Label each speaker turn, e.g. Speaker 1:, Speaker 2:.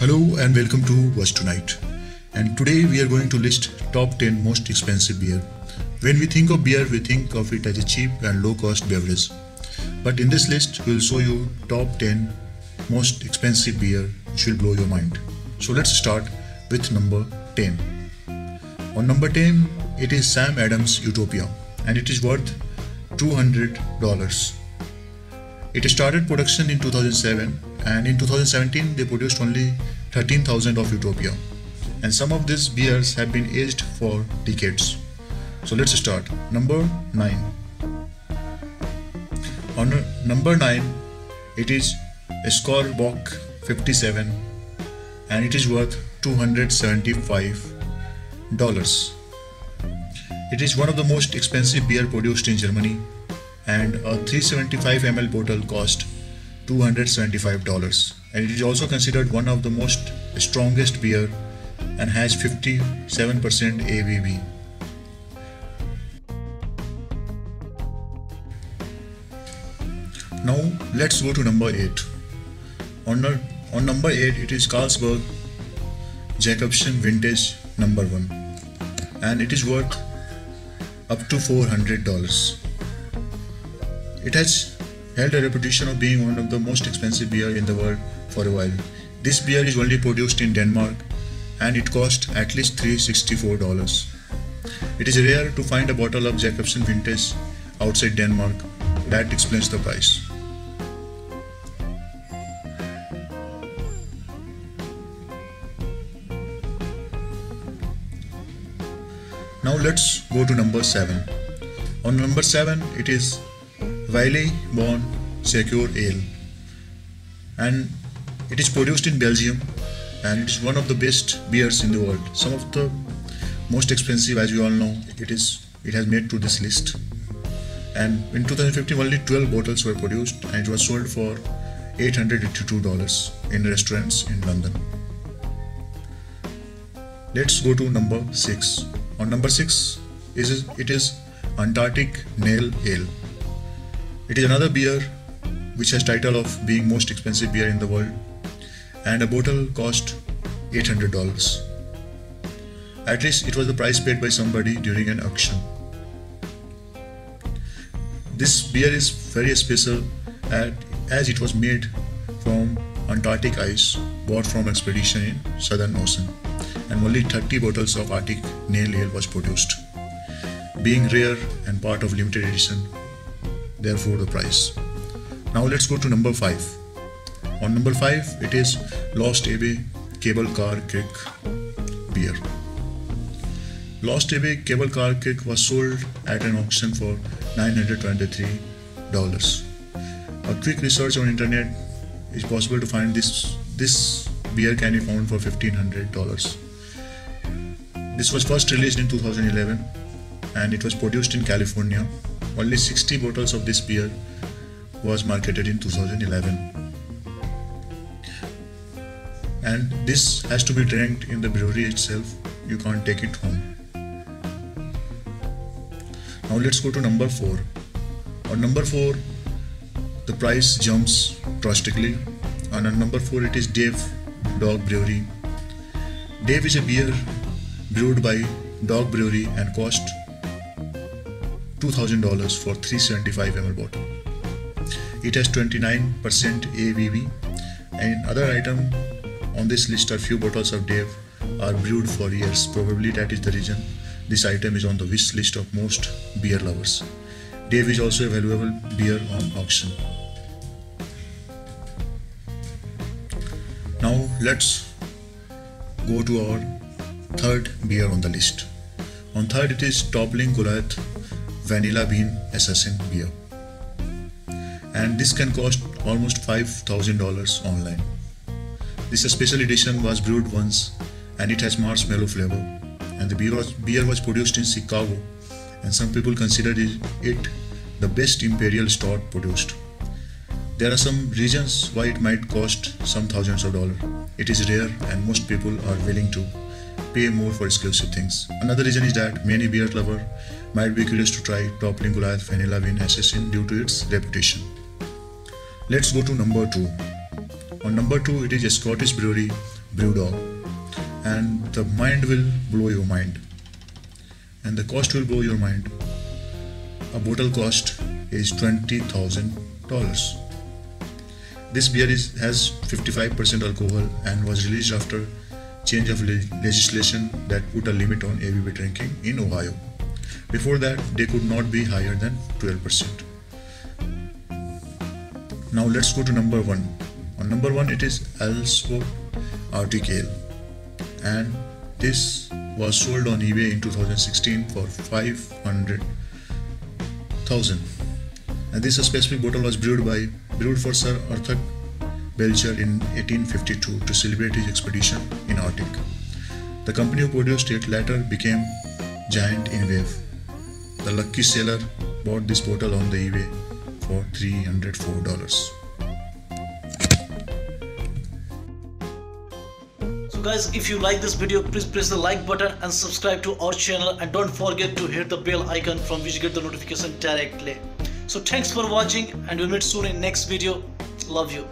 Speaker 1: Hello and welcome to Watch Tonight. And today we are going to list top 10 most expensive beer. When we think of beer, we think of it as a cheap and low cost beverage. But in this list, we will show you top 10 most expensive beer which will blow your mind. So let's start with number 10. On number 10, it is Sam Adams Utopia and it is worth $200. It started production in 2007 and in 2017 they produced only 13,000 of Utopia, and some of these beers have been aged for decades. So let's start. Number 9. On number 9, it is Skol Bock 57 and it is worth $275. It is one of the most expensive beer produced in Germany, and a 375 ml bottle cost $275, and it is also considered one of the most strongest beer and has 57% ABV. Now let's go to number 8. On number 8, it is Carlsberg Jacobsen Vintage number 1 and it is worth up to $400. It has held a reputation of being one of the most expensive beer in the world for a while. This beer is only produced in Denmark and it cost at least $364. It is rare to find a bottle of Jacobsen Vintage outside Denmark. That explains the price. Now let's go to number 7. On number 7, it is Willy Bon Secure Ale and it is produced in Belgium and it is one of the best beers in the world. Some of the most expensive, as you all know, it has made to this list, and in 2015 only 12 bottles were produced and it was sold for $882 in restaurants in London. Let's go to number 6. On number 6 it is Antarctic Nail Ale. It is another beer which has title of being most expensive beer in the world, and a bottle cost $800. At least it was the price paid by somebody during an auction. This beer is very special as it was made from Antarctic ice bought from expedition in Southern Ocean, and only 30 bottles of Arctic Nail Ale was produced, being rare and part of limited edition. Therefore the price. Now let's go to number 5. On number 5, it is Lost Abbey Cable Car Creek beer. Lost Abbey Cable Car Creek was sold at an auction for $923. A quick research on internet is possible to find this beer can be found for $1,500. This was first released in 2011 and it was produced in California. Only 60 bottles of this beer was marketed in 2011. And this has to be drank in the brewery itself. You can't take it home. Now let's go to number 4. On number 4, the price jumps drastically. And on number 4, it is Dave Dog Brewery. Dave is a beer brewed by Dog Brewery and cost $2,000 for 375 ml bottle. It has 29% ABV, and other item on this list are few bottles of Dave are brewed for years. Probably that is the reason this item is on the wish list of most beer lovers. Dave is also a valuable beer on auction. Now let's go to our third beer on the list. On third, it is Toppling Goliath Vanilla Bean Assassin beer, and this can cost almost $5,000 online. This special edition was brewed once and it has marshmallow flavor, and the beer was produced in Chicago, and some people consider it the best imperial stout produced. There are some reasons why it might cost some thousands of dollars. It is rare and most people are willing to pay more for exclusive things. Another reason is that many beer lovers might be curious to try Toppling Goliath Vanilla Bean Assassin due to its reputation. Let's go to number 2. On number 2, it is a Scottish brewery BrewDog, and the mind will blow your mind, and the cost will blow your mind. A bottle cost is $20,000. This beer has 55% alcohol and was released after change of legislation that put a limit on ABV drinking in Ohio. Before that, they could not be higher than 12%. Now let's go to number 1. On number 1, it is Alsop Arctic Ale, and this was sold on eBay in 2016 for $500,000. And this specific bottle was brewed for Sir Arthur Belcher in 1852 to celebrate his expedition in Arctic. The company who produced it later became Giant in Wave. The lucky seller bought this bottle on the eBay for $304.
Speaker 2: So guys, if you like this video, please press the like button and subscribe to our channel, and don't forget to hit the bell icon from which you get the notification directly. So thanks for watching, and we'll meet soon in next video. Love you.